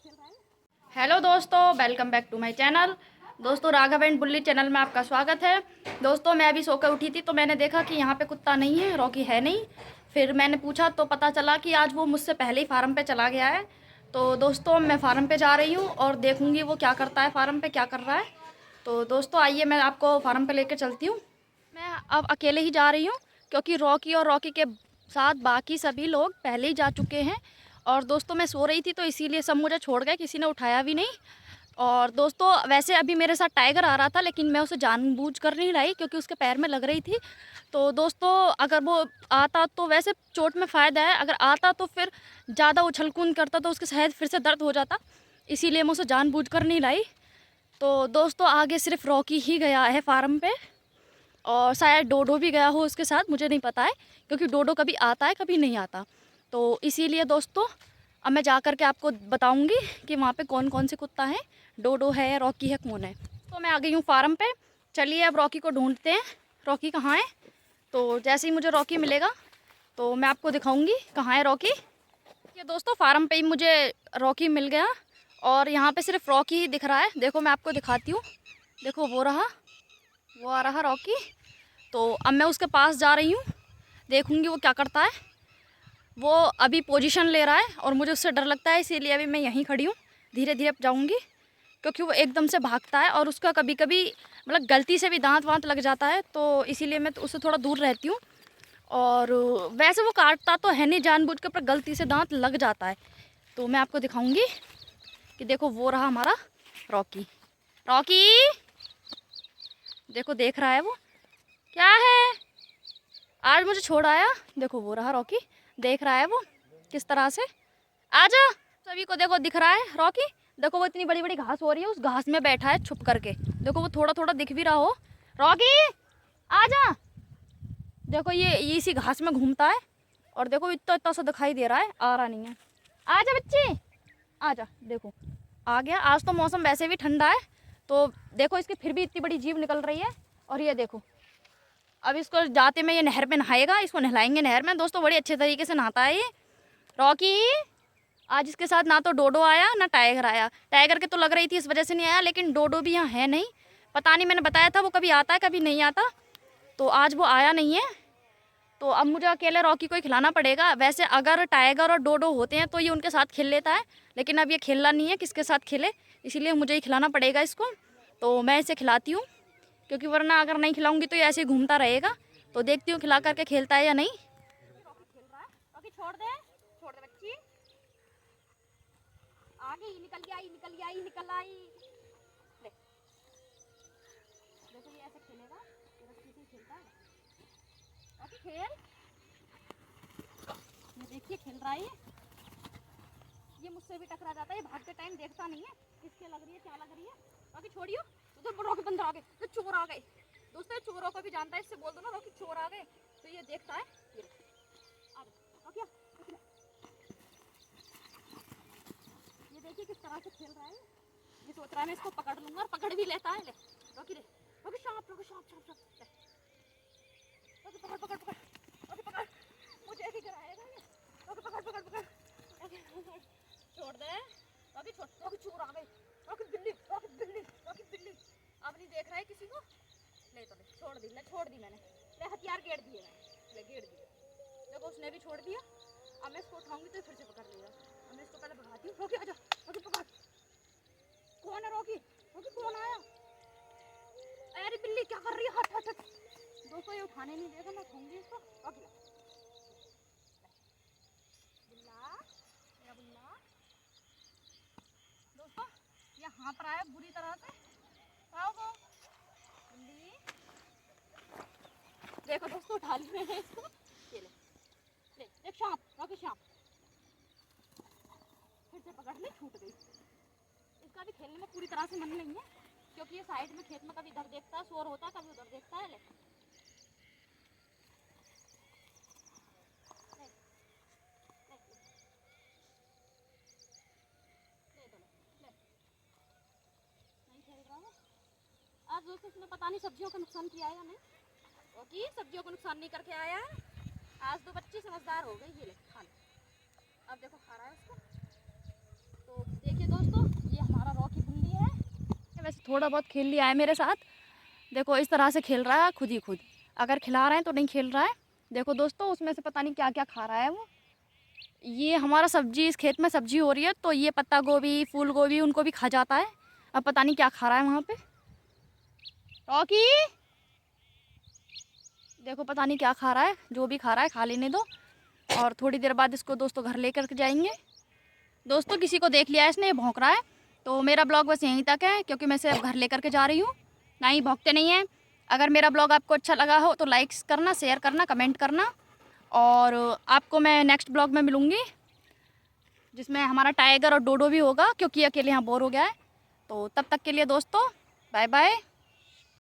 खेल रहा है। हेलो दोस्तों, welcome back to my channel. दोस्तों राघव एंड बुल्ली चैनल में आपका स्वागत है। दोस्तों मैं अभी सोकर उठी थी तो मैंने देखा कि यहाँ पे कुत्ता नहीं है, रॉकी है नहीं। फिर मैंने पूछा तो पता चला कि आज वो मुझसे पहले ही फार्म पे चला गया है। तो दोस्तों मैं फार्म पे जा रही हूँ और देखूँगी वो क्या करता है, फार्म पे क्या कर रहा है। तो दोस्तों आइए मैं आपको फार्म पे लेकर चलती हूँ। मैं अब अकेले ही जा रही हूँ क्योंकि रॉकी और रॉकी के साथ बाकी सभी लोग पहले ही जा चुके हैं। और दोस्तों मैं सो रही थी तो इसीलिए सब मुझे छोड़ गए, किसी ने उठाया भी नहीं। और दोस्तों वैसे अभी मेरे साथ टाइगर आ रहा था लेकिन मैं उसे जानबूझ कर नहीं लाई क्योंकि उसके पैर में लग रही थी। तो दोस्तों अगर वो आता तो वैसे चोट में फ़ायदा है, अगर आता तो फिर ज़्यादा उछल कूद करता तो उसके शायद फिर से दर्द हो जाता, इसीलिए मैं उसे जानबूझ कर नहीं लाई। तो दोस्तों आगे सिर्फ रॉकी ही गया है फार्म पे और शायद डोडो भी गया हो उसके साथ, मुझे नहीं पता है क्योंकि डोडो कभी आता है कभी नहीं आता। तो इसीलिए दोस्तों अब मैं जा कर के आपको बताऊंगी कि वहाँ पे कौन कौन से कुत्ता हैं, डोडो है रॉकी है कौन है। तो मैं आ गई हूँ फार्म पे, चलिए अब रॉकी को ढूंढते हैं। रॉकी कहाँ है? तो जैसे ही मुझे रॉकी मिलेगा तो मैं आपको दिखाऊंगी कहाँ है रॉकी। ये दोस्तों फार्म पे ही मुझे रॉकी मिल गया और यहाँ पे सिर्फ रॉकी ही दिख रहा है। देखो मैं आपको दिखाती हूँ, देखो वो रहा, वो आ रहा रॉकी। तो अब मैं उसके पास जा रही हूँ, देखूँगी वो क्या करता है। वो अभी पोजीशन ले रहा है और मुझे उससे डर लगता है, इसीलिए अभी मैं यहीं खड़ी हूँ, धीरे धीरे जाऊँगी क्योंकि वो एकदम से भागता है और उसका कभी कभी मतलब गलती से भी दांत वांत लग जाता है, तो इसीलिए मैं तो उससे थोड़ा दूर रहती हूँ। और वैसे वो काटता तो है नहीं जानबूझ के, पर गलती से दांत लग जाता है। तो मैं आपको दिखाऊंगी कि देखो वो रहा हमारा रॉकी। रॉकी देखो देख रहा है वो, क्या है, आज मुझे छोड़ आया। देखो वो रहा रॉकी, देख रहा है वो किस तरह से। आजा, सभी को देखो दिख रहा है रॉकी। देखो वो इतनी बड़ी बड़ी घास हो रही है, उस घास में बैठा है छुप करके। देखो वो थोड़ा थोड़ा दिख भी रहा हो। रॉकी आजा, देखो ये इसी घास में घूमता है और देखो इतना इतना सा दिखाई दे रहा है, आ रहा नहीं है। आजा बच्चे आजा, देखो आ गया। आज तो मौसम वैसे भी ठंडा है तो देखो इसकी फिर भी इतनी बड़ी जीभ निकल रही है। और ये देखो अब इसको जाते में ये नहर पे नहाएगा, इसको नहलाएंगे नहर में। दोस्तों बड़ी अच्छे तरीके से नहाता है ये रॉकी। आज इसके साथ ना तो डोडो आया ना टाइगर आया। टाइगर के तो लग रही थी इस वजह से नहीं आया, लेकिन डोडो भी यहाँ है नहीं, पता नहीं, मैंने बताया था वो कभी आता है कभी नहीं आता, तो आज वो आया नहीं है। तो अब मुझे अकेले रॉकी को ही खिलाना पड़ेगा। वैसे अगर टाइगर और डोडो होते हैं तो ये उनके साथ खेल लेता है, लेकिन अब ये खेलना नहीं है, किसके साथ खेले, इसीलिए मुझे ही खिलाना पड़ेगा इसको। तो मैं इसे खिलाती हूँ क्योंकि वरना अगर नहीं खिलाऊंगी तो ये ऐसे ही घूमता रहेगा। तो देखती हूँ खिला करके खेलता है या नहीं। रॉकी खेल रहा है, रॉकी छोड़ दे, छोड़ दे बच्ची, आगे ही निकल गया, निकल आई निकल आई। ले देखो ये ऐसे खेलेगा, ये रस्सी से खेलता है। रॉकी खेल, ये देखिए खेल रहा है ये मुझसे भी टकरा जाता है, ये भागते टाइम देखता नहीं है किसके लग रही है क्या लग रही है। रॉकी छोड़ियो, उधर रॉकी बंदर आ गए, तो चोर आ गए। दोस्तों चोरों को भी जानता है, इससे बोल दो ना रॉकी चोर आ गए, तो ये देखता है। ये रॉकी ये देखिए किस तरह से खेल रहा है। ये सोच रहा है मैं इसको पकड़ लूंगा और पकड़ भी लेता है। ले रॉकी, ले रॉकी, सांप, रॉकी सांप सांप सांप, रॉकी पकड़ पकड़ पकड़, रॉकी पकड़, मुझे ऐसे कराएगा ये। रॉकी पकड़ पकड़ पकड़, छोड़ दे रॉकी, छोड़, रॉकी चोर आ गए। रॉकी बिल्ली, रॉकी बिल्ली, रॉकी बिल्ली, अब नहीं देख रहा है किसी को। ले तो ले, छोड़ दी, ले छोड़ दी मैंने, ले हथियार गेड़ दिए मैंने, ले गेड़ दिए। देखो उसने भी छोड़ दिया। अब मैं इसको उठाऊंगी तो फिर से पकड़ लेगा। अब मैं इसको पहले भगाती हूँ। रॉकी आजा, रॉकी पकड़, कौन है रॉकी, रॉकी कौन आया, अरे बिल्ली क्या कर रही है, हट हट हट। दोस्तों ये उठाने नहीं देगा, मैं उठाऊंगी इसको। रॉकी बिल्ला, मेरा बिल्ला। दोस्तों ये हाँफ रहा है बुरी तरह से, आओ वो बिल्ली। देखो दोस्तों उठा ली मैंने इसको, ये ले, ले एक सांप, रॉकी सांप, फिर से पकड़ ली, छूट गई। इसका भी खेलने में पूरी तरह से मन नहीं है क्योंकि ये साइड में खेत में कभी इधर देखता है, शोर होता है, कभी उधर देखता है। ले नहीं खेल रहा है आज। दोस्तों इसने पता नहीं सब्जियों का नुकसान किया है या नहीं, क्योंकि सब्जियों को नुकसान नहीं करके आया है। आज तो बच्ची समझदार हो गई। ये ले खा ले, अब देखो खा रहा है उसको। तो देखिए दोस्तों, ये हमारा रॉकी बुल्ली है। वैसे थोड़ा बहुत खेल लिया है मेरे साथ। देखो इस तरह से खेल रहा है खुद ही खुद। अगर खिला रहे हैं तो नहीं खेल रहा है। देखो दोस्तों, उसमें से पता नहीं क्या क्या खा रहा है वो। ये हमारा सब्जी, इस खेत में सब्जी हो रही है तो ये पत्ता गोभी, फूल गोभी उनको भी खा जाता है। अब पता नहीं क्या खा रहा है वहाँ पे। रॉकी, देखो पता नहीं क्या खा रहा है। जो भी खा रहा है खा लेने दो, और थोड़ी देर बाद इसको दोस्तों घर लेकर के जाएंगे। दोस्तों किसी को देख लिया है इसने, भौंक रहा है। तो मेरा ब्लॉग बस यहीं तक है, क्योंकि मैं इसे अब घर लेकर के जा रही हूँ। ना ही भौंकते नहीं हैं। अगर मेरा ब्लॉग आपको अच्छा लगा हो तो लाइक करना, शेयर करना, कमेंट करना। और आपको मैं नेक्स्ट ब्लॉग में मिलूँगी, जिसमें हमारा टाइगर और डोडो भी होगा, क्योंकि अकेले यहाँ बोर हो गया है। तो तब तक के लिए दोस्तों, बाय बाय।